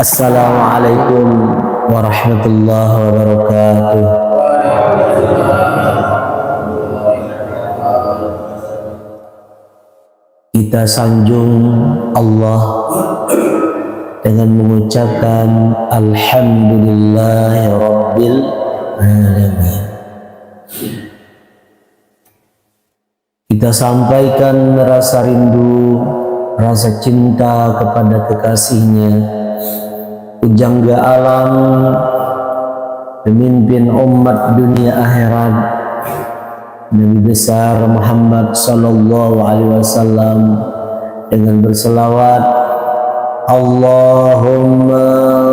Assalamualaikum warahmatullahi wabarakatuh. Kita sanjung Allah dengan mengucapkan Alhamdulillahi Rabbil Alamin. Kita sampaikan rasa rindu, rasa cinta kepada kekasihnya, pujangga alam, pemimpin umat dunia akhirat, Nabi besar Muhammad sallallahu alaihi wasallam, dengan berselawat Allahumma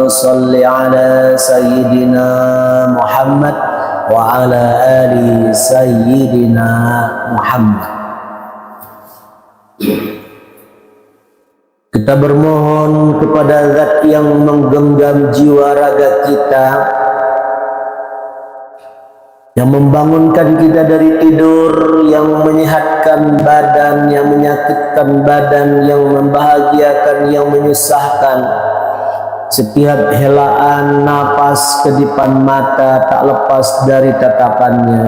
salli ala sayyidina Muhammad wa ala ali sayyidina Muhammad. Kita bermohon kepada Zat yang menggenggam jiwa raga kita, yang membangunkan kita dari tidur, yang menyehatkan badan, yang menyakitkan badan, yang membahagiakan, yang menyusahkan. Setiap helaan napas kedipan mata tak lepas dari tatapannya,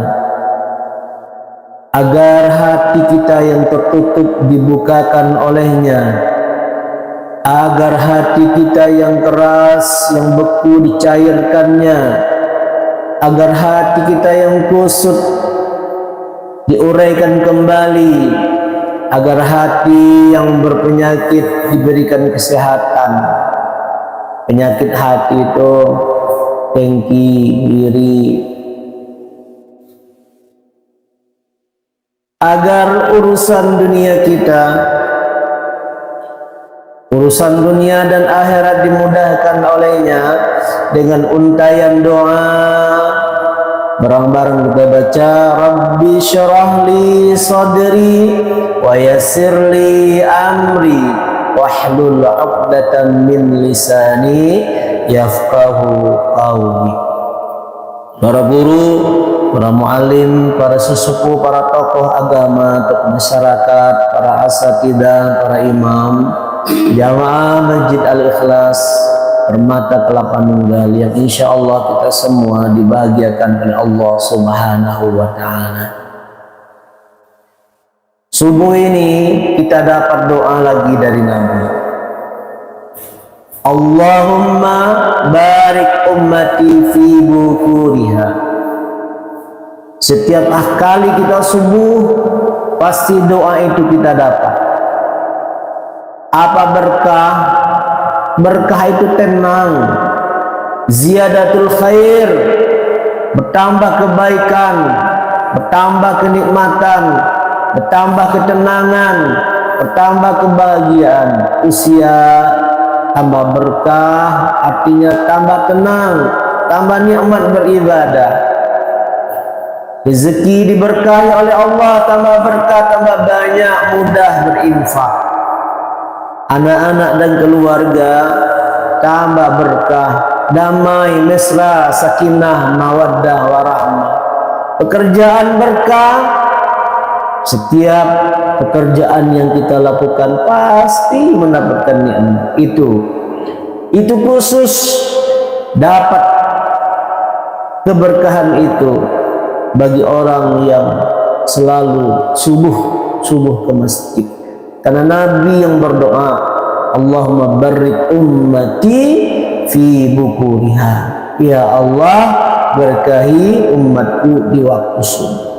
agar hati kita yang tertutup dibukakan olehnya, agar hati kita yang keras, yang beku dicairkannya, agar hati kita yang kusut diuraikan kembali, agar hati yang berpenyakit diberikan kesehatan. Penyakit hati itu dengki, iri, agar urusan dunia kita, urusan dunia dan akhirat dimudahkan olehnya dengan untayan doa. Bareng-bareng kita baca Rabbi syrah li sadri wa yassir li amri wahlul 'uqdatam min lisani yafqahu qawli. Para guru, para muallim, para sesepuh, para tokoh agama, tokoh masyarakat, para asatidzah, para imam, jamaah Masjid Al-Ikhlas, Permata Kelapa Nunggal, yang insya Allah kita semua dibahagiakan oleh Allah Subhanahu wa Ta'ala. Subuh ini kita dapat doa lagi dari Nabi. Allahumma barik ummati fi bukuriha. Setiap kali kita subuh, pasti doa itu kita dapat. Apa berkah? Berkah itu tenang, ziyadatul khair, bertambah kebaikan, bertambah kenikmatan, bertambah ketenangan, bertambah kebahagiaan. Usia tambah berkah, artinya tambah tenang, tambah nikmat beribadah. Rezeki diberkahi oleh Allah, tambah berkah, tambah banyak, mudah berinfak. Anak-anak dan keluarga tambah berkah, damai, mesra, sakinah, mawaddah, warahmah. Pekerjaan berkah, setiap pekerjaan yang kita lakukan pasti mendapatkan nikmat. Itu khusus dapat keberkahan itu bagi orang yang selalu subuh ke masjid. Karena Nabi yang berdoa, Allahumma barik ummati fi bukuriha. Ya Allah, berkahi umatku di waktu subuh.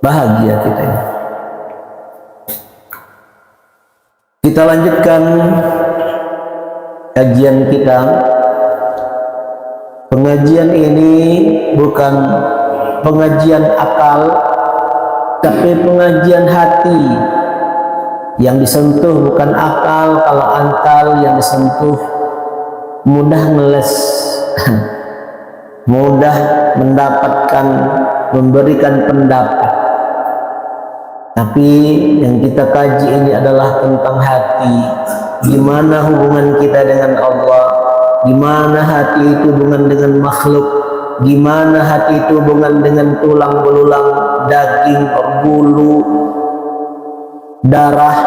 Bahagia kita ini. Kita lanjutkan kajian kita. Pengajian ini bukan pengajian akal, tapi pengajian hati. Yang disentuh bukan akal, kalau akal yang disentuh mudah ngeles, mudah mendapatkan, memberikan pendapat. Tapi yang kita kaji ini adalah tentang hati. Gimana hubungan kita dengan Allah, gimana hati itu hubungan dengan makhluk, gimana hati itu hubungan dengan tulang belulang, daging, bulu, darah,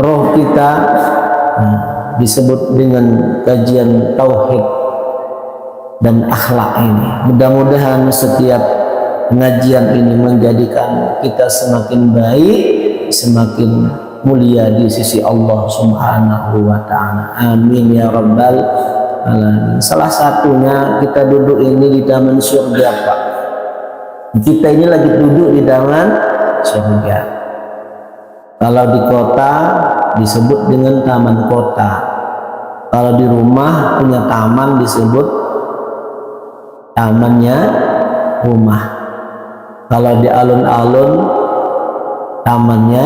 roh kita disebut dengan kajian tauhid dan akhlak ini. Mudah-mudahan setiap pengajian ini menjadikan kita semakin baik, semakin mulia di sisi Allah Subhanahu wa ta'ala. Amin ya rabbal alamin. Salah satunya kita duduk ini di taman surga, Pak. Kita ini lagi duduk di taman surga. Kalau di kota disebut dengan taman kota. Kalau di rumah punya taman disebut tamannya rumah. Kalau di alun-alun tamannya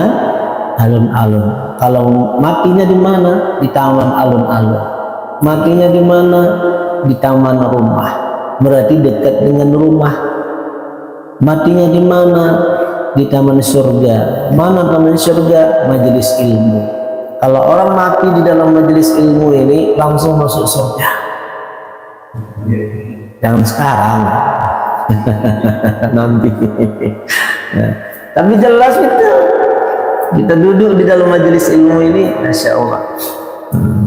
alun-alun. Kalau matinya di mana? Di taman alun-alun. Matinya di mana? Di taman rumah. Berarti dekat dengan rumah. Matinya di mana? Di taman surga. Mana taman surga? Majelis ilmu. Kalau orang mati di dalam majelis ilmu ini langsung masuk surga. Jangan sekarang. Nanti. Nah, tapi jelas itu. Kita duduk di dalam majelis ilmu ini, Masya Allah,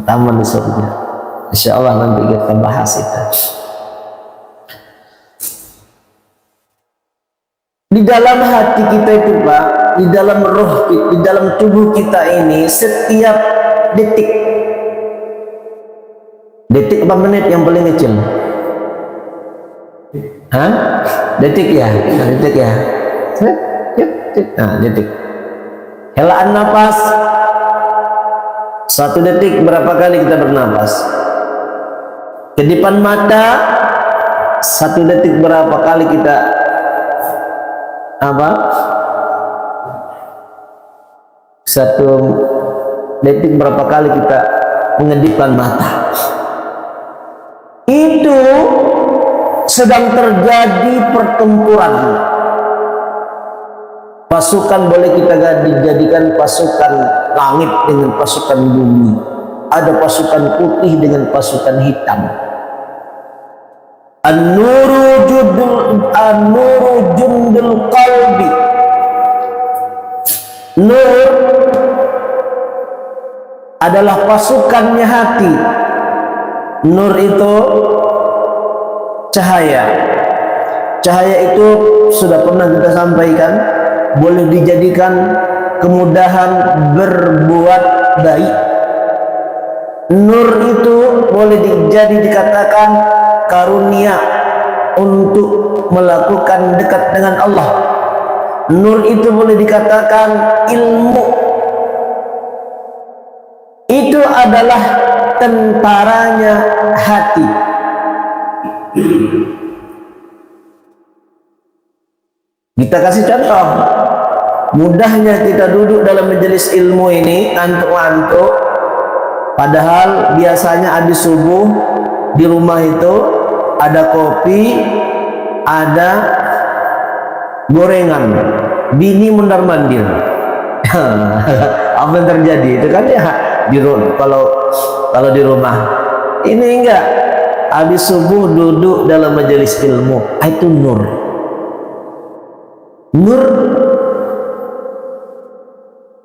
taman di surga. Insya Allah nanti kita bahas itu. Di dalam hati kita itu, Pak, di dalam roh, di dalam tubuh kita ini, setiap detik apa menit yang paling kecil? Detik ya? Detik ya? Nah, detik. Helaan nafas 1 detik berapa kali kita bernafas? Kedipan mata 1 detik berapa kali kita apa? 1 detik berapa kali kita mengedipkan mata? Itu sedang terjadi pertempuran. Pasukan boleh kita dijadikan pasukan langit dengan pasukan bumi. Ada pasukan putih dengan pasukan hitam. An-nuru jundul qalbi. Nur adalah pasukannya hati. Nur itu cahaya. Cahaya itu sudah pernah kita sampaikan, boleh dijadikan kemudahan berbuat baik. Nur itu boleh dikatakan karunia untuk melakukan dekat dengan Allah. Nur itu boleh dikatakan ilmu. Itu adalah tentaranya hati. Kita kasih contoh. Mudahnya kita duduk dalam majelis ilmu ini ngantuk-ngantuk, padahal biasanya habis subuh di rumah itu ada kopi, ada gorengan, bini mondar-mandir. Apa yang terjadi itu kan ya di rumah. Kalau di rumah ini enggak, habis subuh duduk dalam majelis ilmu, itu nur. Nur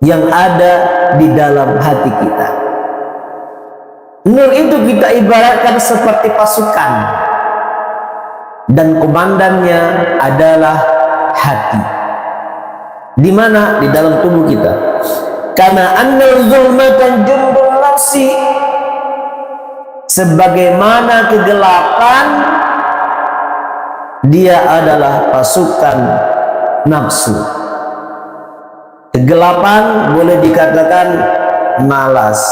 yang ada di dalam hati kita. Nur itu kita ibaratkan seperti pasukan, dan komandannya adalah hati. Di mana? Di dalam tubuh kita. Karena annal zulmatan jundul nafsi, sebagaimana kegelapan dia adalah pasukan nafsu. Kegelapan boleh dikatakan malas,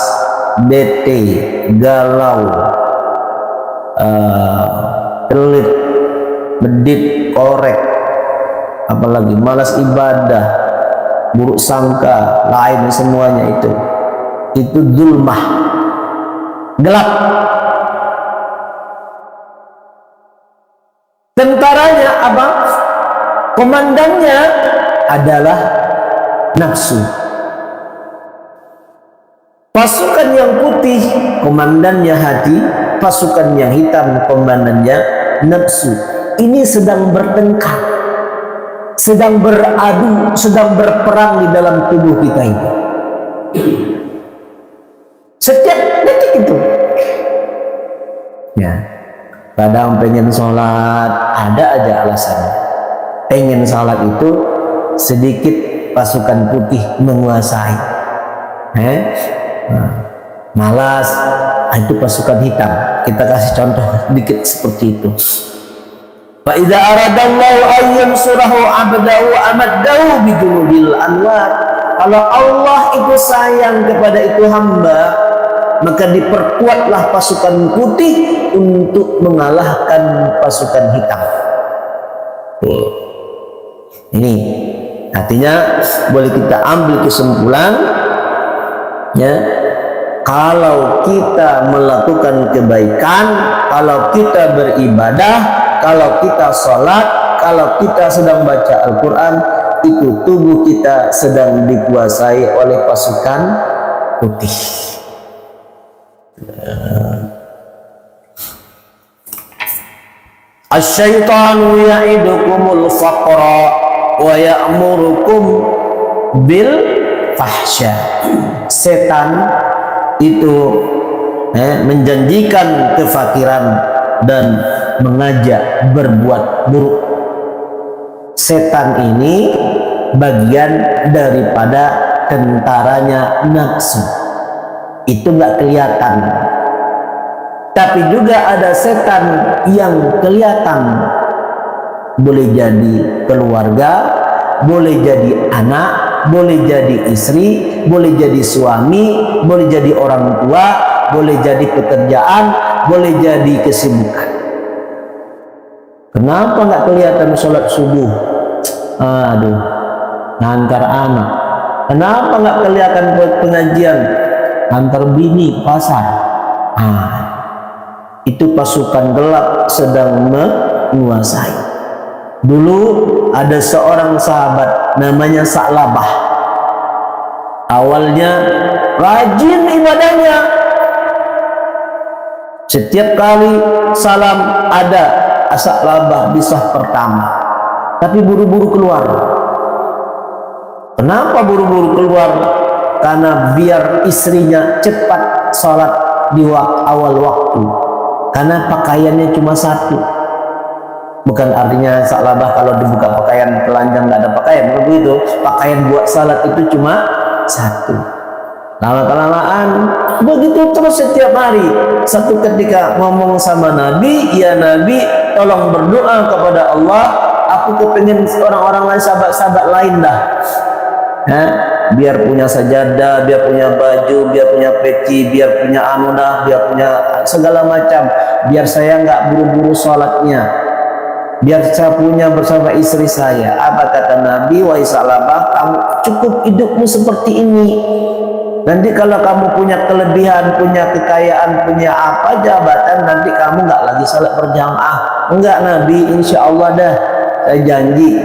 bete, galau, pelit, medit, korek, apalagi malas ibadah, buruk sangka, lain semuanya itu zulmah, gelap. Tentaranya apa? Komandannya adalah nafsu. Pasukan yang putih komandannya hati, pasukan yang hitam komandannya nafsu. Ini sedang bertengkar, sedang beradu, sedang berperang di dalam tubuh kita ini. Setiap detik itu. Ya, kadang pengen sholat, ada aja alasannya. Pengen sholat itu sedikit pasukan putih menguasai. Malas, itu pasukan hitam. Kita kasih contoh sedikit seperti itu. Fa idza aradallahu an yansurahu 'abdahu amaddahu bijunudil anwar. Kalau Allah itu sayang kepada itu hamba, maka diperkuatlah pasukan putih untuk mengalahkan pasukan hitam. Ini artinya boleh kita ambil kesimpulan, ya, kalau kita melakukan kebaikan, kalau kita beribadah, kalau kita sholat, kalau kita sedang baca Al-Quran, itu tubuh kita sedang dikuasai oleh pasukan putih. Asy-syaitanu ya'idukumul faqra wa ya'murukum bil fahsya. Setan itu menjanjikan kefakiran dan mengajak berbuat buruk. Setan ini bagian daripada tentaranya nafsu. Itu nggak kelihatan. Tapi juga ada setan yang kelihatan. Boleh jadi keluarga, boleh jadi anak, boleh jadi istri, boleh jadi suami, boleh jadi orang tua, boleh jadi pekerjaan, boleh jadi kesibukan. Kenapa nggak kelihatan sholat subuh? Aduh, ngantar anak. Kenapa nggak kelihatan pengajian? Antar bini pasar. Itu pasukan gelap sedang menguasai. Dulu ada seorang sahabat namanya Sa'labah. Awalnya rajin ibadahnya. Setiap kali salam ada Sa'labah di saf pertama. Tapi buru-buru keluar. Kenapa buru-buru keluar? Karena biar istrinya cepat sholat di awal waktu. Karena pakaiannya cuma satu. Bukan artinya Sa'labah kalau dibuka pakaian telanjang nggak ada pakaian, begitu. Pakaian buat salat itu cuma satu. Lama-kelamaan begitu terus setiap hari. Satu ketika ngomong sama Nabi, ya Nabi, tolong berdoa kepada Allah. Aku kepengen orang-orang lain, sahabat-sahabat lain dah. Biar punya sajadah, biar punya baju, biar punya peci, biar punya anudah, biar punya segala macam. Biar saya nggak buru-buru sholatnya. Biar saya punya bersama istri saya. Apa kata Nabi? Wahai Sa'labah, kamu cukup hidupmu seperti ini. Nanti kalau kamu punya kelebihan, punya kekayaan, punya apa jabatan, nanti kamu nggak lagi salat berjamaah. Enggak Nabi, insya Allah dah, saya janji.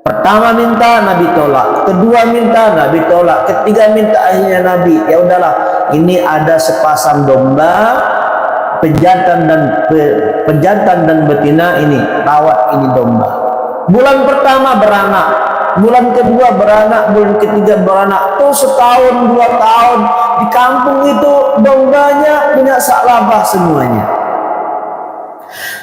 Pertama minta, Nabi tolak. Kedua minta, Nabi tolak. Ketiga minta, akhirnya Nabi, ya udahlah, ini ada sepasang domba, pejantan dan betina, ini rawat ini domba. Bulan pertama beranak, bulan kedua beranak, bulan ketiga beranak. Tuh setahun, 2 tahun di kampung itu dombanya punya Sa'labah semuanya.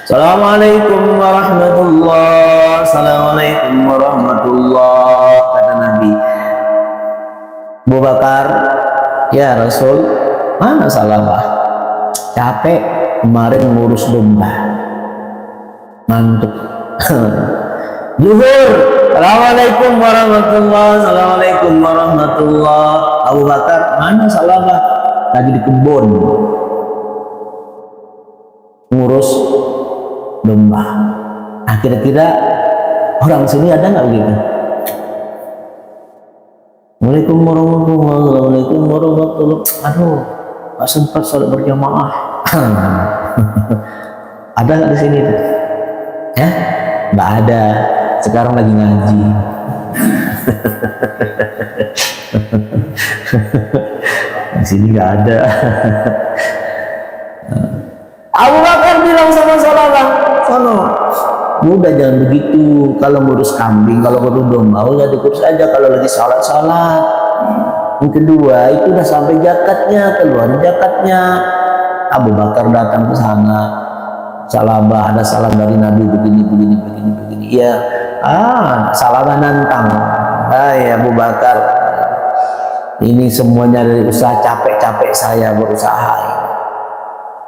Assalamualaikum warahmatullahi, assalamualaikum warahmatullahi, kata Nabi. Abu Bakar, ya Rasul, mana Sa'labah? Capek kemarin ngurus domba, ngantuk. Zuhur, assalamualaikum warahmatullahi, assalamualaikum warahmatullahi. Abu Bakar, mana Sa'labah? Lagi di kebun ngurus domba. Nah, kira-kira orang sini ada nggak begitu? Assalamualaikum warahmatullahi, assalamualaikum warahmatullahi. Aduh, nggak sempat sholat berjamaah. Ada nggak di sini tuh? Ya, nggak ada. Sekarang lagi ngaji. Di sini nggak ada. Abu Bakar bilang sama Sa'labah, sono, udah jangan begitu. Kalau ngurus kambing, kalau ngurus domba, udah dikurus aja. Kalau lagi salat, Yang kedua itu udah sampai zakatnya, keluar zakatnya. Abu Bakar datang ke sana, salabah, ada salam dari Nabi begini. Iya, salamah nantang. Ya Abu Bakar, ini semuanya dari usaha capek-capek saya berusaha.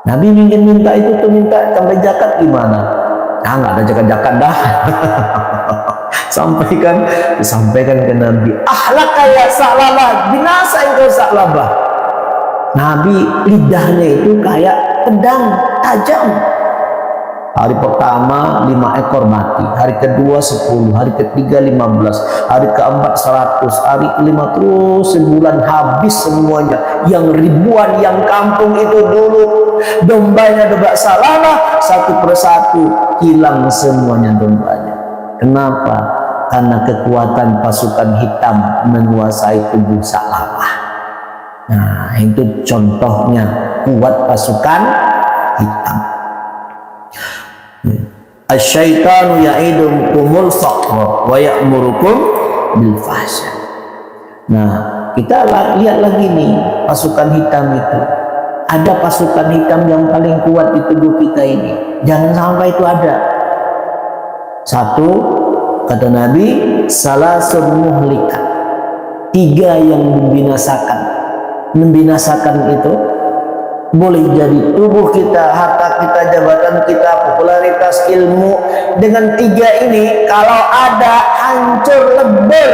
Nabi minta itu tuh, minta sampai zakat gimana? Nggak ada zakat dah. Disampaikan ke Nabi, ahlaka ya Sa'labah, binasa engkau Sa'labah. Nabi lidahnya itu kayak pedang tajam. Hari pertama 5 ekor mati, hari kedua 10, hari ketiga 15, hari keempat 100, hari kelima terus sebulan habis semuanya. Yang ribuan yang kampung itu dulu dombanya domba Sa'labah, satu persatu hilang semuanya dombanya. Kenapa? Karena kekuatan pasukan hitam menguasai tubuh Sa'labah. Nah, itu contohnya kuat pasukan hitam. Asyaitanu ya'idukumul faqra wa ya'murukum bil fahsya. Nah, kita lihat lagi nih pasukan hitam itu. Ada pasukan hitam yang paling kuat di tubuh kita ini. Jangan sampai itu ada. Satu, kata Nabi, salasun muhlikat. 3 yang membinasakan itu boleh jadi tubuh kita, harta kita, jabatan kita, popularitas, ilmu. Dengan 3 ini kalau ada hancur lebur.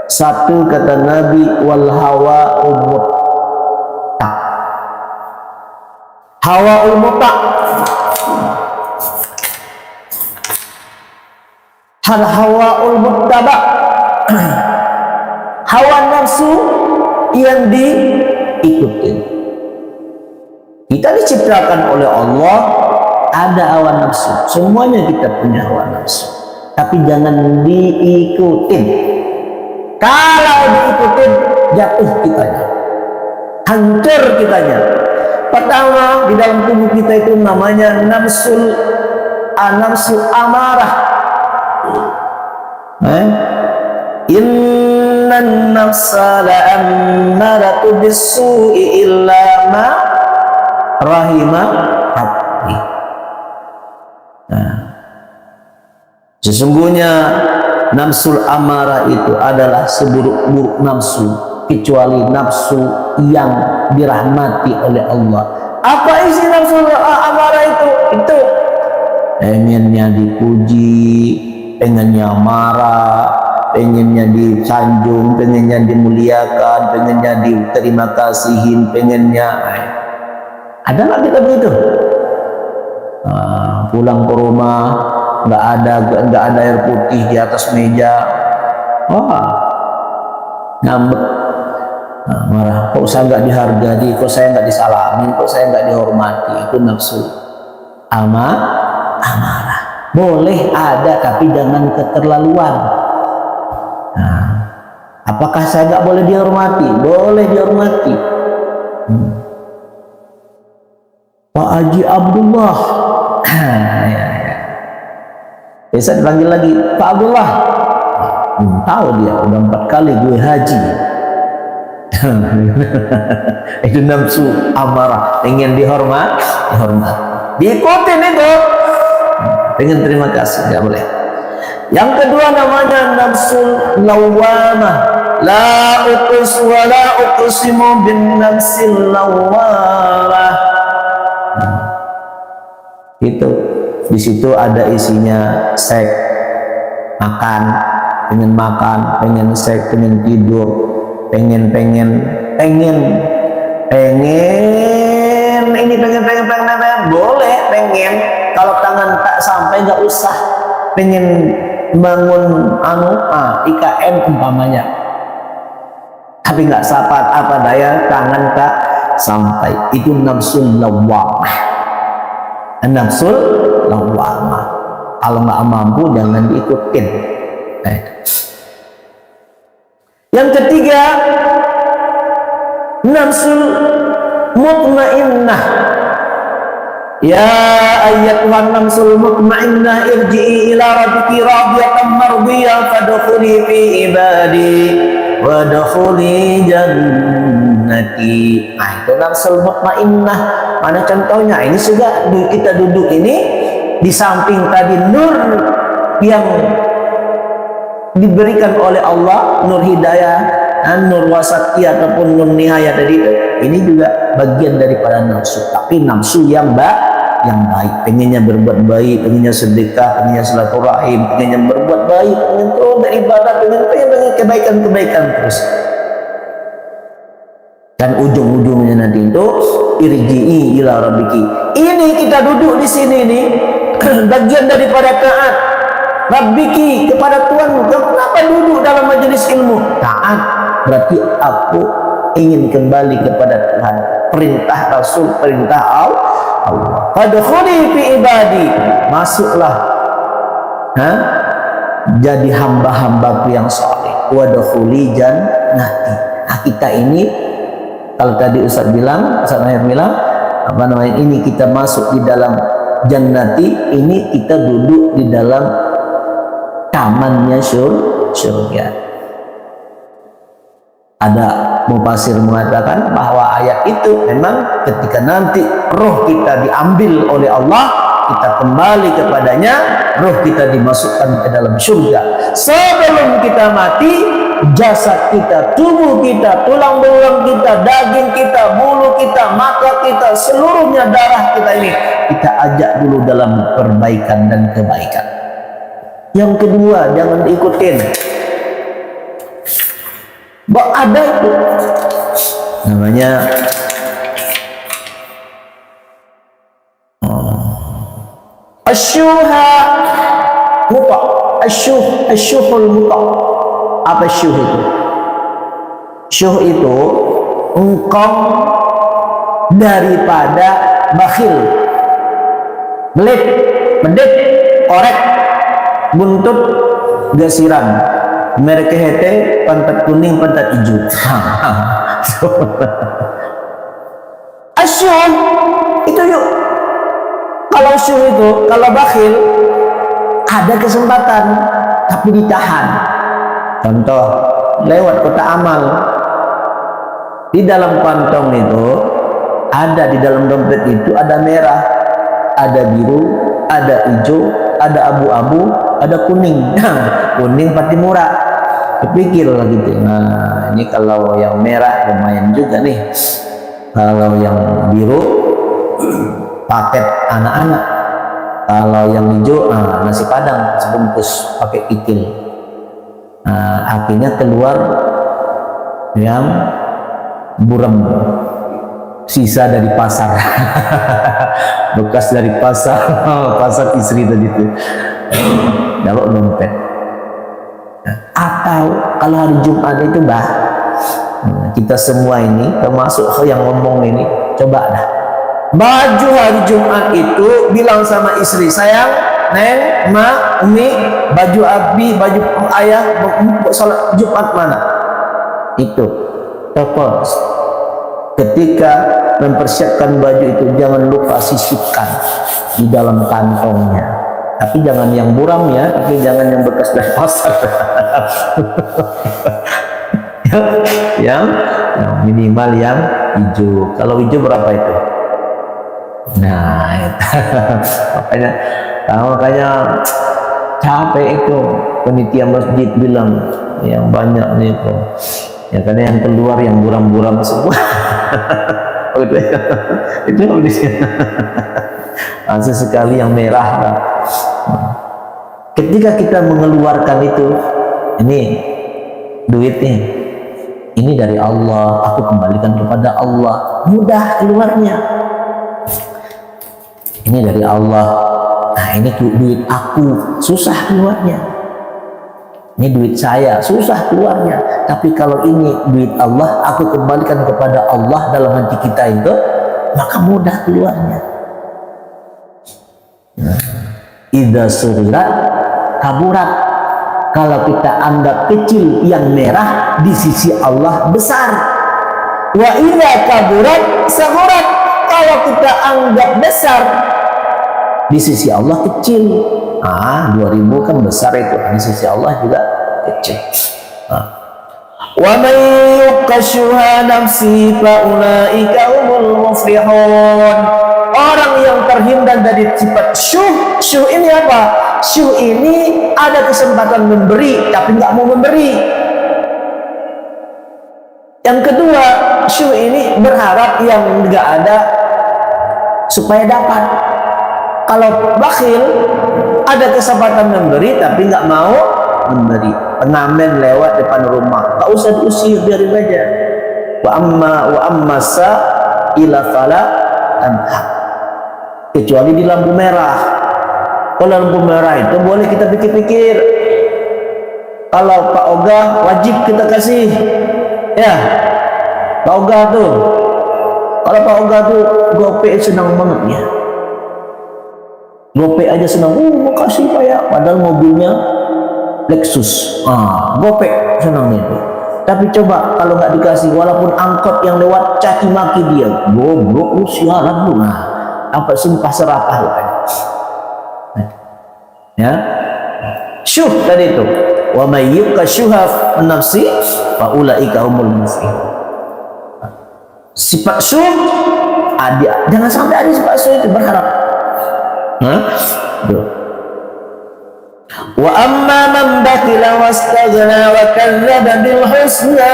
Satu, kata Nabi, wal hawa muta. Hawa muta. Hal hawa muttaba. Hawa nafsu yang diikutin. Kita diciptakan oleh Allah ada hawa nafsu. Semuanya kita punya hawa nafsu. Tapi jangan diikutin. Kalau diikutin, jatuh kitanya, hancur kitanya. Pertama, di dalam tubuh kita itu namanya nafsu amarah. Innan nafsa la'ammaratu bis-su'i illa ma rahima rabbi. Nah, sesungguhnya nafsul amarah itu adalah seburuk-buruk nafsu kecuali nafsu yang dirahmati oleh Allah. Apa isi nafsul amarah itu? Itu pengennya dipuji, pengennya marah, pengennya disanjung, pengennya dimuliakan, pengennya diterima kasihin, pengennya. Ada nggak kita begitu? Pulang ke rumah nggak ada air putih di atas meja, ngambek, marah. Kok saya nggak dihargai, kok saya nggak disalami, kok saya nggak dihormati. Itu nafsu amarah. Boleh ada, tapi jangan keterlaluan. Nah, apakah saya nggak boleh dihormati? Boleh dihormati. Pak Haji Abdullah, bisa dipanggil lagi Pak Abdullah. Tahu dia udah 4 kali gue haji. Itu nafsu amarah, ingin dihormat, diikutin itu, ingin terima kasih, nggak boleh. Yang kedua namanya nafsul lawamah. La uqs wa la uqsimu bin nafsil lawamah. Itu di situ ada isinya seks, makan, pengen seks, pengen tidur, pengen ini pengen boleh pengen. Kalau tangan tak sampai nggak usah. Pengen bangun IKN umpamanya, tapi nggak sapat apa daya, tangan tak sampai. Itu nafsul lawamah. Nafsul lawamah. Kalau nggak mampu jangan diikutin. Yang ketiga, nafsul mutmainnah. Ya ayyatuhan nafsul mutmainnah, irji'i ila rabbiki radiyatan mardiyah fadkhuli fi ibadi wadkhuli jannati. Nah, itu nafsul mutmainnah. Mana contohnya? Ini juga kita duduk ini di samping tadi nur yang diberikan oleh Allah, nur hidayah, nur wasati ataupun nur nihaya tadi itu. Ini juga bagian daripada nafsu, tapi nafsu yang baik, pengennya berbuat baik, pengennya sedekah, pengennya silaturahim, pengennya berbuat baik, pengen terus beribadah, pengen kebaikan terus. Dan ujung-ujungnya nanti itu irji'i ila rabbiki. Ini kita duduk di sini nih bagian daripada taat rabbiki kepada Tuhanmu. Kenapa duduk dalam majelis ilmu? Taat berarti aku ingin kembali kepada Tuhan. Perintah Rasul, perintah Allah. Fadkhuli fi ibadi, masuklah jadi hamba-hambaku yang saleh. Wadkhuli jannati. Nah, kita ini kalau tadi Ustaz bilang, Ustaz Mahir bilang apa namanya, ini kita masuk di dalam jannati, ini kita duduk di dalam tamannya surga. Ada mufasir mengatakan bahwa ayat itu memang ketika nanti roh kita diambil oleh Allah, kita kembali kepadanya, roh kita dimasukkan ke dalam surga. Sebelum kita mati, jasad kita, tubuh kita, tulang belulang kita, daging kita, bulu kita, mata kita, seluruhnya darah kita ini kita ajak dulu dalam perbaikan dan kebaikan. Yang kedua, jangan diikutin. Ada itu namanya asyuha muta, asyuhul muta. Apa syuh itu? Syuh itu engkau daripada bakhil, belit, medit, korek, buntut, gasiran, merek hete, pantat kuning, pantat hijau. Asyuh itu yuk. Kalau syuh itu, kalau bakhil ada kesempatan tapi ditahan. Contoh, lewat kota amal, di dalam kantong itu ada, di dalam dompet itu ada merah, ada biru, ada hijau, ada abu-abu, ada kuning. Kuning pasti murah. Kepikir lah gitu. Nah, ini kalau yang merah lumayan juga nih. Kalau yang biru paket anak-anak. Kalau yang hijau nasi padang sebungkus pakai kikil. Akhirnya keluar yang buram, sisa dari pasar. Bekas dari pasar. Pasar istri tadi itu. Kalau dompet. Atau kalau hari Jumat itu kita semua ini termasuk yang ngomong ini, coba dah baju hari Jumat itu bilang sama istri, sayang, neng, ma, umi, baju abi, baju ayah sholat Jumat mana? Itu toko. Ketika mempersiapkan baju itu jangan lupa sisipkan di dalam kantongnya. Tapi jangan yang buram ya, tapi jangan yang bekas dari pasar. yang minimal yang hijau. Kalau hijau berapa itu? Nah, itu. makanya capek itu. Panitia masjid bilang yang banyak nih itu. Ya karena yang keluar yang buram-buram semua. Itu kondisinya. Sesekali yang merah. Ketika kita mengeluarkan itu, ini duitnya, ini dari Allah, aku kembalikan kepada Allah, mudah keluarnya. Ini dari Allah, nah ini duit aku, susah keluarnya. Ini duit saya, susah keluarnya. Tapi kalau ini duit Allah, aku kembalikan kepada Allah dalam hati kita itu, maka mudah keluarnya. Idza surat kaburat, kalau kita anggap kecil yang merah di sisi Allah besar. Wa idza kaburat sagurat, kalau kita anggap besar di sisi Allah kecil. 2000 kan besar itu, di sisi Allah juga kecil. Wa may yuqashuha nafsi fa ulaika humul muflihun. Orang yang terhindar dari sifat syuh ini apa? Syuh ini ada kesempatan memberi tapi nggak mau memberi. Yang kedua, syuh ini berharap yang nggak ada supaya dapat. Kalau bakhil ada kesempatan memberi tapi nggak mau memberi. Pengamen lewat depan rumah, tak usah diusir, biarin aja. Wa amma ila fala tanha. Kecuali di lampu merah. Kalau lampu merah itu boleh kita pikir-pikir. Kalau Pak Ogah wajib kita kasih, ya Pak Ogah tuh. Kalau Pak Ogah tuh gope senang banget ya. Gope aja senang, makasih Pak ya. Padahal mobilnya Lexus, gope senang itu. Tapi coba kalau nggak dikasih, walaupun angkot yang lewat caci maki dia, goblok lu, sialan lu, apa sumpah serapah lu kan. Ya, syuh tadi itu. Wa may yuqashuha nafsi fa ulaika humul muflihun. Sifat syuh ada, jangan sampai ada sifat syuh itu berharap. Wa amma man bakila wastaghna wa kadzdzaba bil husna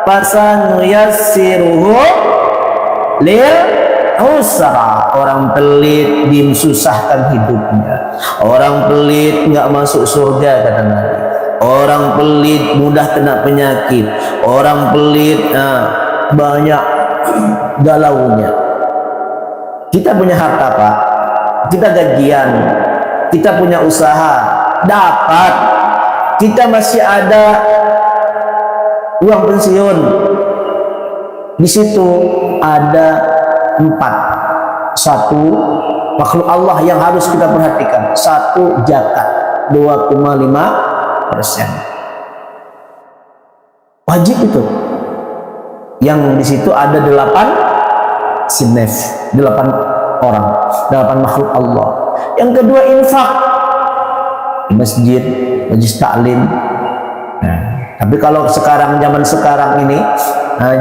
fasanuyassiruhu lil usra. Orang pelit disusahkan hidupnya. Orang pelit nggak masuk surga kata Nabi. Orang pelit mudah kena penyakit. Orang pelit banyak galaunya. Kita punya harta Pak, kita gajian, kita punya usaha, dapat, kita masih ada uang pensiun. Di situ ada 4. Satu, makhluk Allah yang harus kita perhatikan. 1, zakat 2,5%. Wajib itu. Yang di situ ada 8 sinef, 8 orang, 8 makhluk Allah. Yang kedua, infak di masjid, majlis taklim. Tapi kalau sekarang, zaman sekarang ini,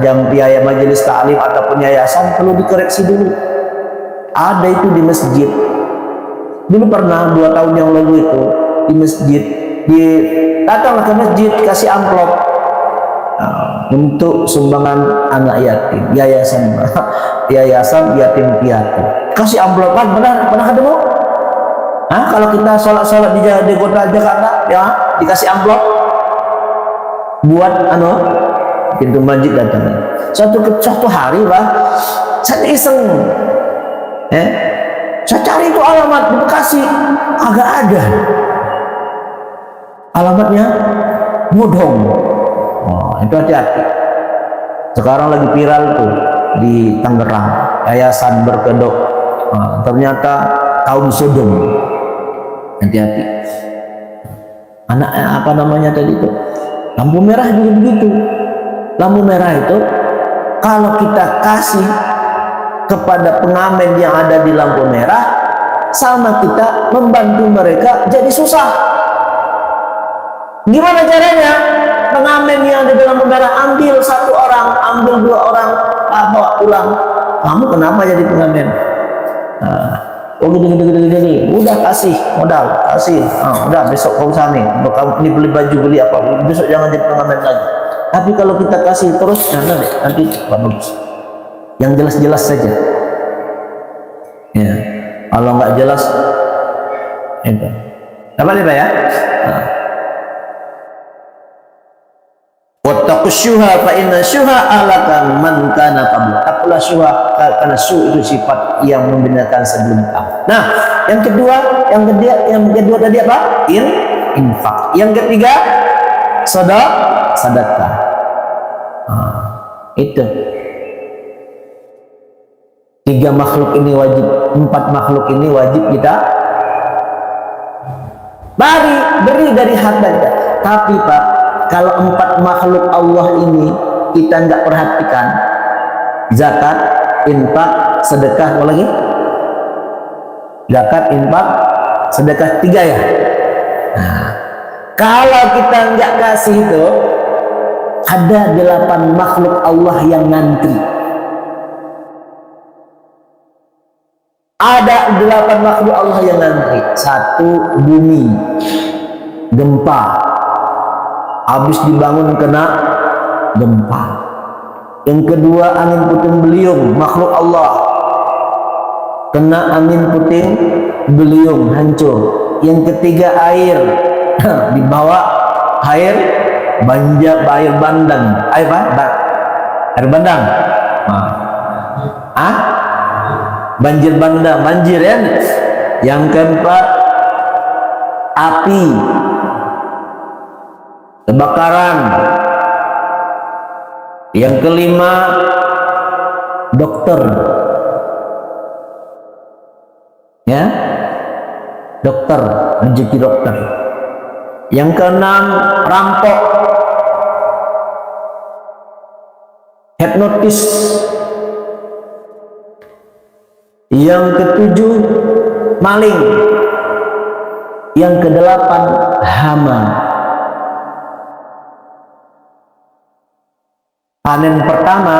jam biaya majelis taklim ataupun yayasan perlu dikoreksi dulu. Ada itu di masjid. Dulu pernah 2 tahun yang lalu itu di masjid, datanglah ke masjid kasih amplop untuk sumbangan anak yatim, yayasan yatim piatu. Kasih amplop kan, pernah ketemu? Kalau kita sholat di kota Jakarta, ya dikasih amplop buat pintu masjid datang. Suatu hari Pak, saya iseng, saya cari itu alamat di Bekasi, agak ada. Alamatnya Modong. Itu hati-hati. Sekarang lagi viral tuh di Tangerang, yayasan berkedok. Ternyata kaum Sodom. Hati-hati. Anaknya apa namanya tadi itu? Lampu merah juga begitu. Lampu merah itu kalau kita kasih kepada pengamen yang ada di lampu merah, sama kita membantu mereka jadi susah. Gimana caranya? Pengamen yang ada di lampu merah, ambil 1 orang, ambil 2 orang, bawa pulang. Kamu kenapa jadi pengamen? Gini. Udah kasih modal, kasih. Udah besok kau sana nih, kamu ini beli baju, beli apa, besok jangan jadi pengamen lagi. Tapi kalau kita kasih terus, nanti bagus. Yang jelas-jelas saja. Ya, kalau nggak jelas, itu. Apa nih Pak ya? Wattaqusyuha fa inna syuha alakan man kana qabla. Takulah syuha, karena syuh itu sifat yang membinakan sebelum kamu. Nah, yang kedua tadi apa? Infak. Yang ketiga, sedekah. Itu 3 makhluk ini wajib, 4 makhluk ini wajib kita beri dari harta kita. Tapi Pak, kalau 4 makhluk Allah ini kita nggak perhatikan, zakat, infak, sedekah, apa lagi? Zakat, infak, sedekah, 3 ya. Nah, kalau kita nggak kasih itu, Ada 8 makhluk Allah yang ngantri. Ada 8 makhluk Allah yang ngantri. 1, bumi, gempa. Habis dibangun kena gempa. Yang kedua, angin puting beliung, makhluk Allah. Kena angin puting beliung, hancur. Yang ketiga, air. Dibawa air air bandang. Air apa? Air bandang. Banjir bandang, banjir ya. Yang keempat, api, kebakaran. Yang kelima, dokter, ya, dokter, rezeki dokter. Yang keenam, rampok, hipnotis. Yang ketujuh, maling. Yang kedelapan, hama. Panen pertama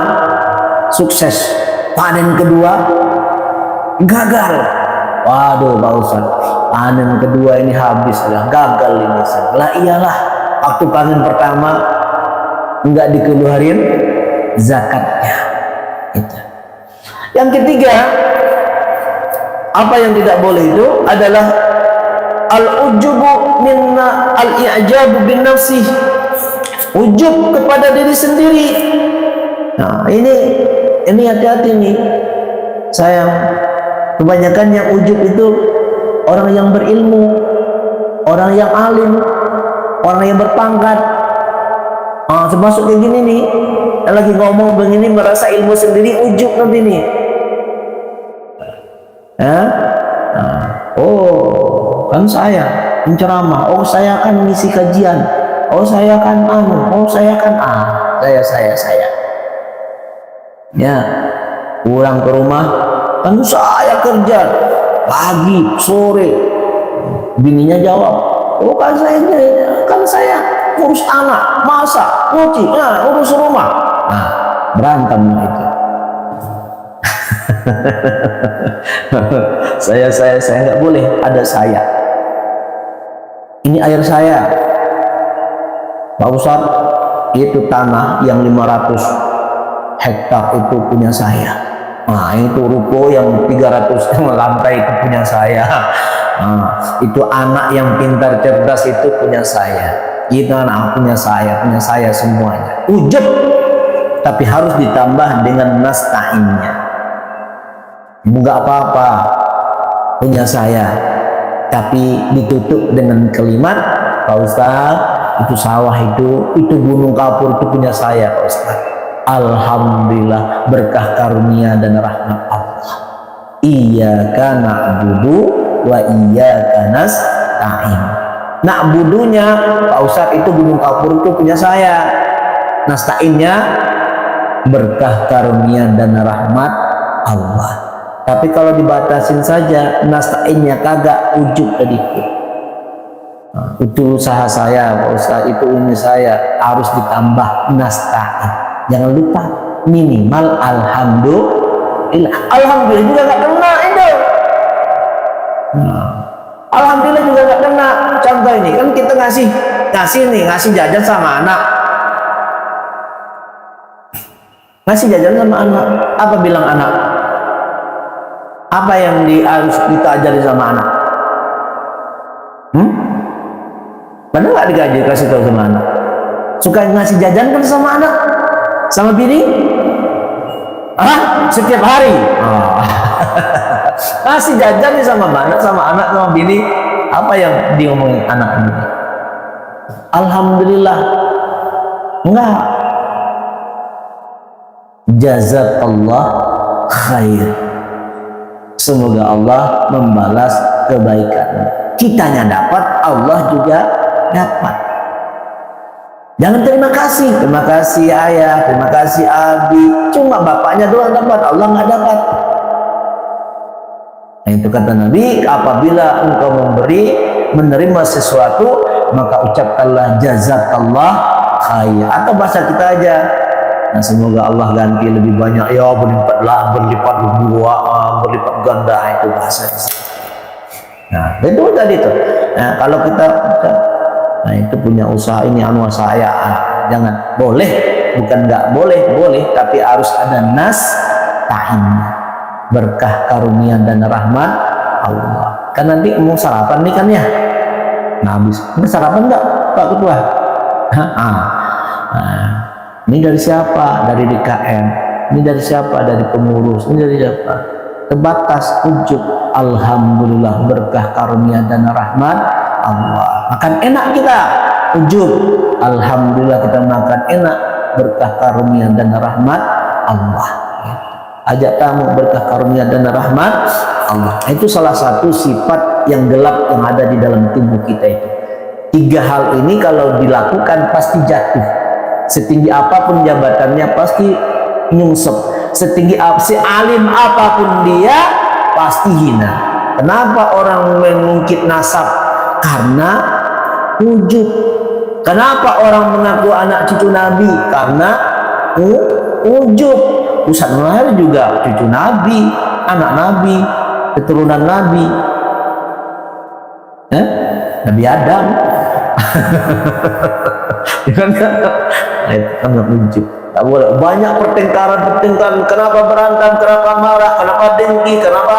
sukses, panen kedua gagal. Waduh Pak Ustaz, panen kedua ini habis, gagal ini. Lah iyalah, waktu panen pertama enggak dikeluarin zakatnya. Itu. Yang ketiga, apa yang tidak boleh itu adalah al-ujubu minna al-i'jabu bin nafsi, ujub kepada diri sendiri. Nah, ini hati-hati nih. Sayang, kebanyakan yang ujub itu orang yang berilmu, orang yang alim, orang yang berpangkat. Termasuk kayak gini nih, lagi ngomong begini merasa ilmu sendiri, ujub nanti nih. Oh, kan saya penceramah, oh saya akan mengisi kajian, oh saya akan saya ya, pulang ke rumah kan saya kerja pagi sore. Bininya jawab, oh kan saya urus anak, masak, nyuci, urus rumah. Nah, berantem itu. saya nggak boleh ada saya. Ini air saya, Pak Ustaz, itu tanah yang 500 hektar itu punya saya. Nah, itu ruko yang 300 lantai itu punya saya. Nah, itu anak yang pintar cerdas itu punya saya. Itu anak punya saya semuanya. Ujub, tapi harus ditambah dengan nasta'innya. Enggak apa-apa punya saya, tapi ditutup dengan kalimat, Pak Ustaz, itu sawah itu gunung kapur itu punya saya, Pak Ustaz. Alhamdulillah, berkah karunia dan rahmat Allah. Iyyaka na'budu wa iyyaka nasta'in. Na'budunya Pak Ustaz itu gunung kapur itu punya saya. Nasta'innya berkah karunia dan rahmat Allah. Tapi kalau dibatasin saja, nasta'innya kagak, ujub tadi itu. Itu usaha saya, Pak Ustaz, itu ini saya, harus ditambah nasta'in. Jangan lupa minimal alhamdulillah. Alhamdulillah juga nggak kena itu. Alhamdulillah juga nggak kena. Contoh ini kan kita ngasih jajan sama anak. Ngasih jajan sama anak. Apa bilang anak? Apa yang harus kita ajari sama anak? Padahal nggak digaji, kasih tahu sama anak. Suka ngasih jajan kan sama anak, sama bini? Setiap hari. Ngasih jajan sama anak, sama bini. Apa yang diomongin anak ini? Alhamdulillah. Enggak. Jazakallah khair. Semoga Allah membalas kebaikan. Kitanya dapat, Allah juga dapat. Jangan terima kasih ayah, terima kasih abi. Cuma bapaknya doang dapat, Allah nggak dapat. Nah, itu kata Nabi, apabila engkau menerima sesuatu, maka ucapkanlah jazakallah khair, atau bahasa kita aja. Nah, semoga Allah ganti lebih banyak ya, berlipat dua, berlipat ganda, itu bahasa. Nah, itu tadi tuh. Nah, kalau kita nah itu punya usaha ini saya, jangan, boleh, bukan nggak boleh, boleh, tapi harus ada nas ta'in, berkah karunia dan rahmat Allah. Kan nanti mau sarapan nih kan ya. Nah, habis ini sarapan enggak Pak Ketua? Nah, ini dari siapa? Dari DKM. Ini dari siapa? Dari pengurus. Ini dari siapa? Terbatas, ujub. Alhamdulillah, berkah karunia dan rahmat Allah. Makan enak kita, ujub. Alhamdulillah kita makan enak, berkah karunia dan rahmat Allah. Ajak tamu, berkah karunia dan rahmat Allah. Itu salah satu sifat yang gelap yang ada di dalam tubuh kita itu. 3 hal ini kalau dilakukan pasti jatuh. Setinggi apapun jabatannya pasti nyungsep. Setinggi alim apapun dia pasti hina. Kenapa orang mengungkit nasab? Karena ujub. Kenapa orang mengaku anak cucu Nabi? Karena ujub. Ustaz Mahir juga cucu Nabi, anak Nabi, keturunan Nabi, Nabi Adam. Itu kan ujub. Tak boleh. Banyak pertengkaran. Kenapa berantem? Kenapa marah? Kenapa dengki? Kenapa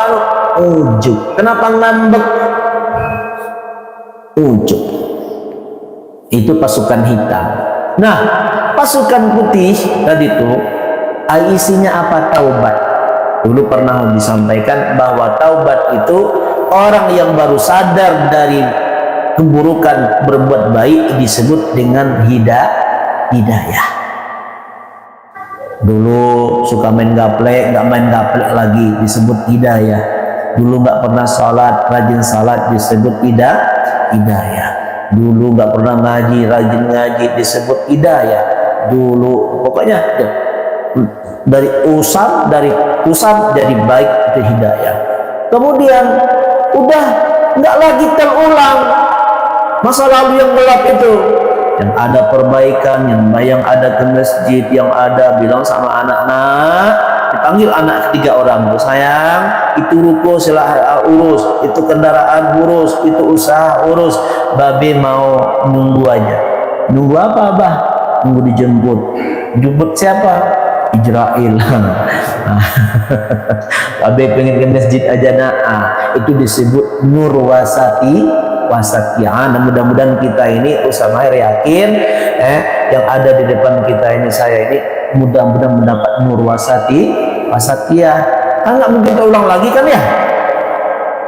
ujub? Kenapa ngambek? Ujub. Itu pasukan hitam. Nah, pasukan putih tadi tuh isinya apa? Taubat. Dulu pernah disampaikan bahwa taubat itu orang yang baru sadar dari keburukan berbuat baik disebut dengan hidayah. Dulu suka main gaplek, nggak main gaplek lagi disebut hidayah. Dulu nggak pernah sholat, rajin sholat disebut hidayah. Dulu nggak pernah ngaji, rajin ngaji disebut hidayah. Dulu pokoknya dari usam jadi baik, itu hidayah. Kemudian udah nggak lagi terulang masa lalu yang gelap itu, yang ada perbaikan, yang ada ke masjid, yang ada bilang sama anak-anak, dipanggil anak 3 orang, sayang, itu ruko silahkan urus, itu kendaraan urus, itu usaha urus, babe mau nunggu aja. Nunggu apa abah? Nunggu dijemput. Jemput siapa? Israel. Babe pengen ke masjid aja. Nah, itu disebut nur wasatiyah. Nah, mudah-mudahan kita ini Ustaz Mahir yakin yang ada di depan kita ini, saya ini mudah-mudahan mendapat nur wasatiyah. Kan nggak mungkin terulang lagi kan ya.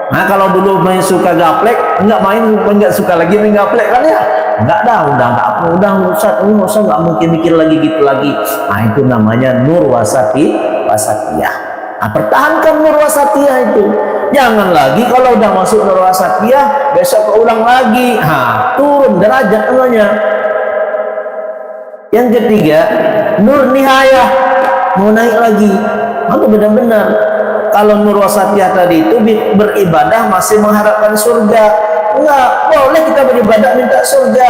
Nah, kalau dulu main suka gaplek, nggak suka lagi main gaplek kan ya. Udah Ustaz nggak mungkin mikir lagi gitu lagi. Nah, itu namanya nur wasatiyah. Nah, pertahankan nur wasatiyah itu. Jangan lagi kalau udah masuk nur wasatiyah besok keulang lagi. Turun derajat namanya. Yang ketiga, nur nihayah, mau naik lagi. Itu benar-benar. Kalau nur wasatiyah tadi itu beribadah masih mengharapkan surga. Enggak boleh kita beribadah minta surga.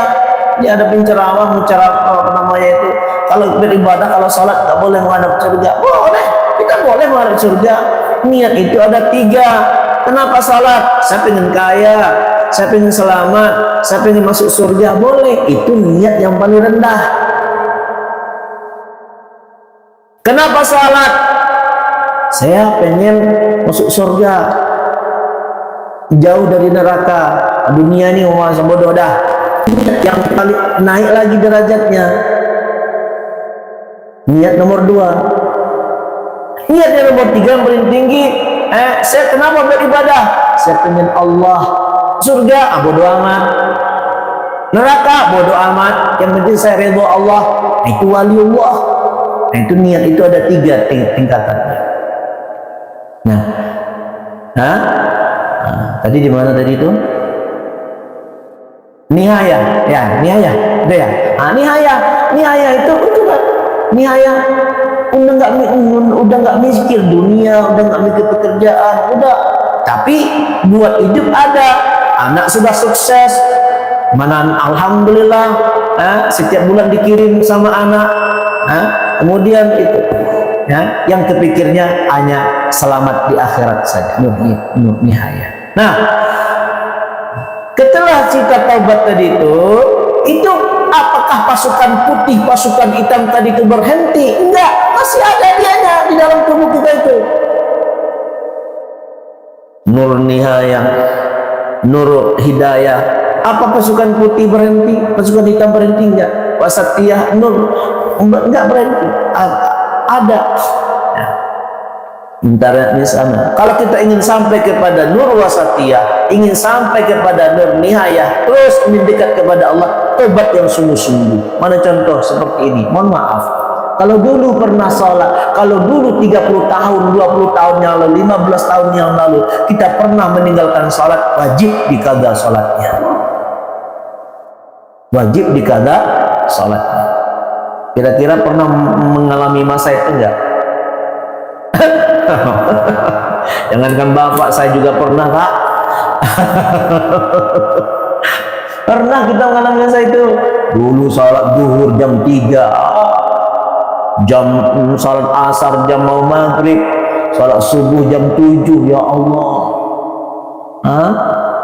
Dia ada penceramah apa namanya itu, kalau beribadah, kalau sholat nggak boleh menghadap surga. Boleh, kita boleh menghadap surga. Niat itu ada 3. Kenapa sholat? Saya pengen kaya, saya pengen selamat, saya pengen masuk surga. Boleh, itu niat yang paling rendah. Kenapa sholat? Saya pengen masuk surga, jauh dari neraka. Dunia ini masa bodoh dah. Yang paling naik lagi derajatnya, niat nomor 2. Niat yang nomor 3 yang paling tinggi, saya kenapa beribadah? Saya pengen Allah. Surga, bodoh amat. Neraka, bodoh amat. Yang penting saya ridho Allah. Itu waliullah. Nah, itu niat itu ada 3 tingkatannya. Nah, tadi di mana tadi itu? Nihayah, ya, nihayah, udah ya. Nihayah itu kan, nihayah udah nggak mikir dunia, udah nggak mikir pekerjaan, udah. Tapi buat hidup ada, anak sudah sukses, Mana alhamdulillah, setiap bulan dikirim sama anak, kemudian itu, yang kepikirnya hanya selamat di akhirat saja, nur nihaya. Nah, setelah cerita taubat tadi itu apakah pasukan putih, pasukan hitam tadi itu berhenti? Enggak, masih ada dianya di dalam tubuh kita itu. Nur nihaya, nur hidayah. Apa pasukan putih berhenti, pasukan hitam berhenti? Enggak. Wasatiyah nur enggak berhenti, ada. Intarnya sama. Kalau kita ingin sampai kepada nur wasatiyah, ingin sampai kepada nur nihayah, terus ingin dekat kepada Allah, tobat yang sungguh-sungguh. Mana contoh seperti ini? Mohon maaf, kalau dulu pernah sholat, kalau dulu 30 tahun, 20 tahun yang lalu, 15 tahun yang lalu kita pernah meninggalkan sholat, wajib dikada sholatnya, wajib dikada sholatnya. Kira-kira pernah mengalami masa itu enggak? Jangankan bapak, saya juga pernah, Pak. Pernah kita mengalami masa itu. Dulu sholat zuhur jam 3, jam sholat asar jam mau maghrib, sholat subuh jam 7. Ya Allah.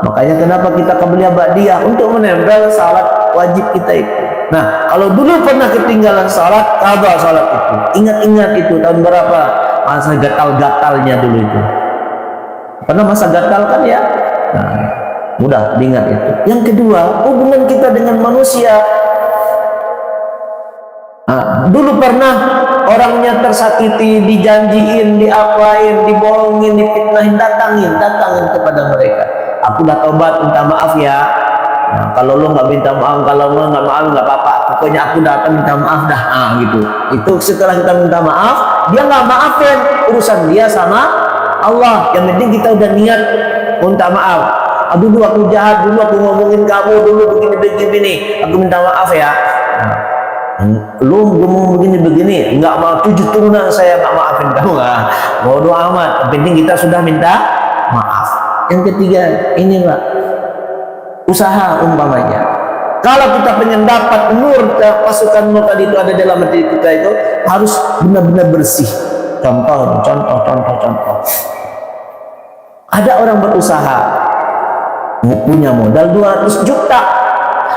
Makanya kenapa kita kebeli ba'diyah, untuk menempel salat wajib kita itu. Nah, kalau dulu pernah ketinggalan salat, qadha salat itu. Ingat-ingat itu tahun berapa? Masa gatal-gatalnya dulu itu. Pernah masa gatal kan ya? Nah, mudah diingat itu. Yang kedua, hubungan kita dengan manusia. Dulu pernah orangnya tersakiti, dijanjiin, diapain, dibohongin, difitnahin, datangin kepada mereka. Aku udah tobat, minta maaf ya. Nah, kalau lo nggak minta maaf, kalau lo nggak maaf nggak apa-apa. Pokoknya aku datang minta maaf dah. Gitu. Itu setelah kita minta maaf, dia nggak maafin, urusan dia sama Allah. Yang penting kita udah niat minta maaf. Dulu aku jahat, dulu aku ngomongin kamu, dulu begini, aku minta maaf ya. Lu ngomong begini, nggak mau 7 turunan saya nggak maafin kamu. Bodoh amat. Yang penting kita sudah minta maaf. Yang ketiga, inilah usaha umpamanya. Kalau kita pengen dapat nur, pasukan nur tadi itu ada dalam hati kita itu harus benar-benar bersih. Contoh. Ada orang berusaha, punya modal 200 juta.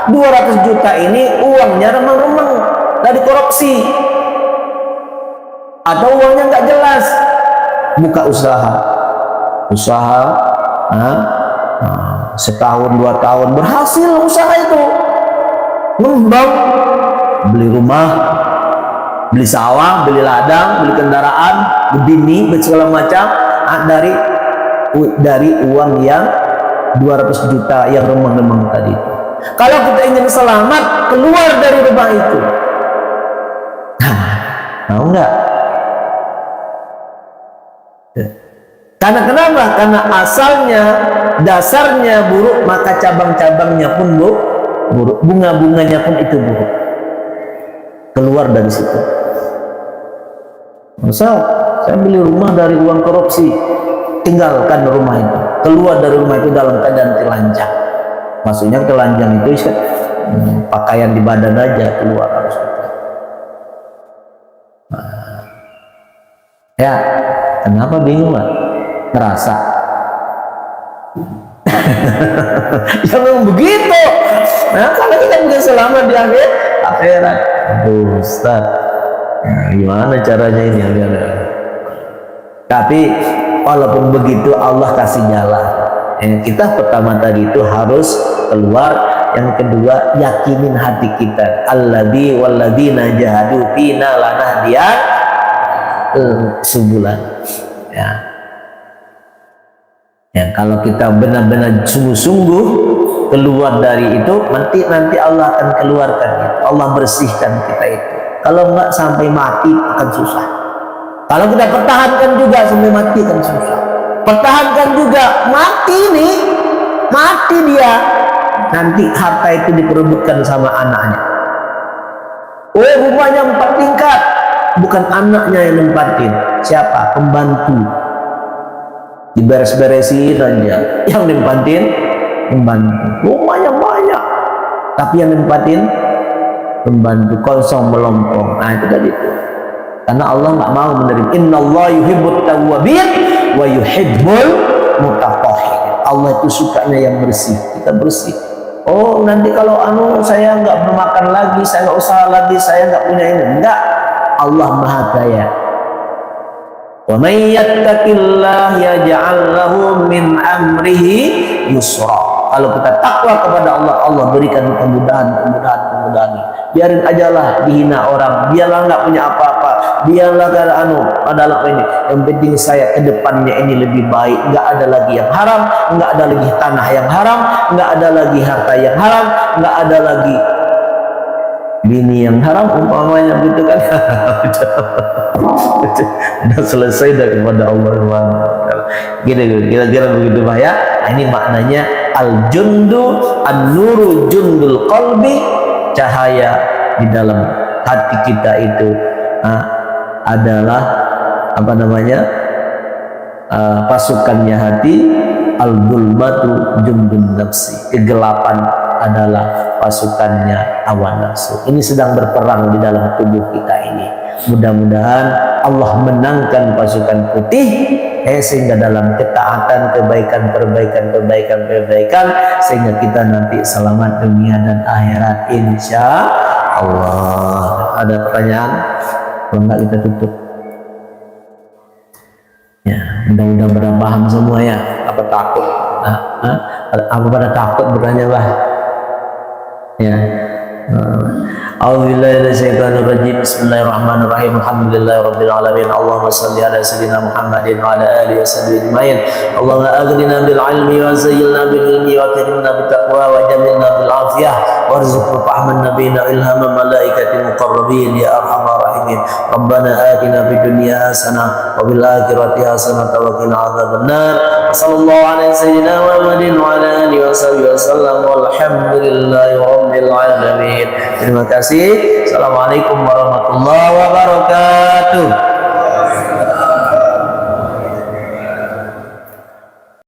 200 juta ini uangnya remang-remang dari korupsi, atau uangnya nggak jelas. Buka usaha, setahun 2 tahun berhasil usaha itu, ngembang, beli rumah, beli sawah, beli ladang, beli kendaraan, bini, beli segala macam, dari uang yang 200 juta yang remang-remang tadi itu. Kalau kita ingin selamat keluar dari rumah itu, mau nggak? Karena kenapa? Karena asalnya, dasarnya buruk, maka cabang-cabangnya pun buruk, bunga-bunganya pun itu buruk. Keluar dari situ. Masa saya beli rumah dari uang korupsi, tinggalkan rumah itu, keluar dari rumah itu dalam keadaan telanjang. Maksudnya telanjang itu pakaian di badan aja keluar harus. Ya, kenapa bingung lah? Ngerasa ya memang begitu. Nah, kalau kita bisa selamat di akhirat, aduh Ustaz, gimana caranya ini? Tapi walaupun begitu Allah kasih jalan. Yang kita pertama tadi itu harus keluar. Yang kedua, yakinin hati kita, alladzi walladzina jahadu fina lanahdiyan subulan. Ya, kalau kita benar-benar sungguh-sungguh keluar dari itu, nanti Allah akan keluarkan itu. Allah bersihkan kita itu. Kalau enggak sampai mati akan susah. Kalau kita pertahankan juga sampai mati akan susah. Pertahankan juga, mati dia, nanti harta itu diperebutkan sama anaknya. Rumahnya 4 tingkat, bukan anaknya yang nempatin. Siapa? Pembantu. Diberes-beresin aja, yang nempatin pembantu. Rumahnya banyak, tapi yang nempatin pembantu, kosong melompong. Nah itu tadi itu. Karena Allah nggak mau menerima. Innallaha yuhibbut tawwabin wa yuhibbul mutatahhirin. Allah itu sukanya yang bersih. Kita bersih. Oh nanti kalau saya nggak bermakan lagi, saya nggak usaha lagi, saya nggak punya ini. Enggak. Allah Maha Kaya. Wa may yattaqillah yaj'al lahu min amrihi yusra. Kalau kita takwa kepada Allah, Allah berikan kemudahan. Biarin ajalah dihina orang, biarlah nggak punya apa-apa, biarlah adalah ini. Yang penting saya ke depannya ini lebih baik. Nggak ada lagi yang haram, nggak ada lagi tanah yang haram, nggak ada lagi harta yang haram, nggak ada lagi bini yang haram, umpamanya gitu kan. Udah selesai dah kepada Allah. Gitu kira-kira begitu Pak ya. Nah, ini maknanya al-jundu an-nuru jundul qalbi, cahaya di dalam hati kita itu adalah apa namanya, pasukannya hati. Al-zulmatu jundun nafsi, kegelapan adalah pasukannya hawa nafsu. Ini sedang berperang di dalam tubuh kita ini. Mudah-mudahan Allah menangkan pasukan putih, sehingga dalam ketaatan, perbaikan, sehingga kita nanti selamat dunia dan akhirat insya Allah. Ada pertanyaan? Kalau enggak kita tutup. Ya, mudah-mudahan pada paham semua ya. Apa takut? Apa pada takut bertanya bah? Ya. A'udzubillahiminasyaitonirrajim. Bismillahirrahmanirrahim. Alhamdulillahirabbil alamin. Allahumma shalli ala sayyidina Muhammadin wa ala alihi washabbihi ajmain. Allahumma aghnina bil ilmi wa zayyinna bil ilmi wa akrimna bit taqwa wa jamilna bil afiyah warzuqna fahman nabiyina ilhama malaikatil muqarrabin ya arhamar rahimin. Rabbana atina fid dunya hasanah wa bil akhirati hasanah wa qina adzabannar. Sallallahu alaihi sayyidina Muhammadin wa ala alihi washabbihi wasallam walhamdulillahi rabbil alamin. Terima kasih. Assalamualaikum warahmatullahi wabarakatuh.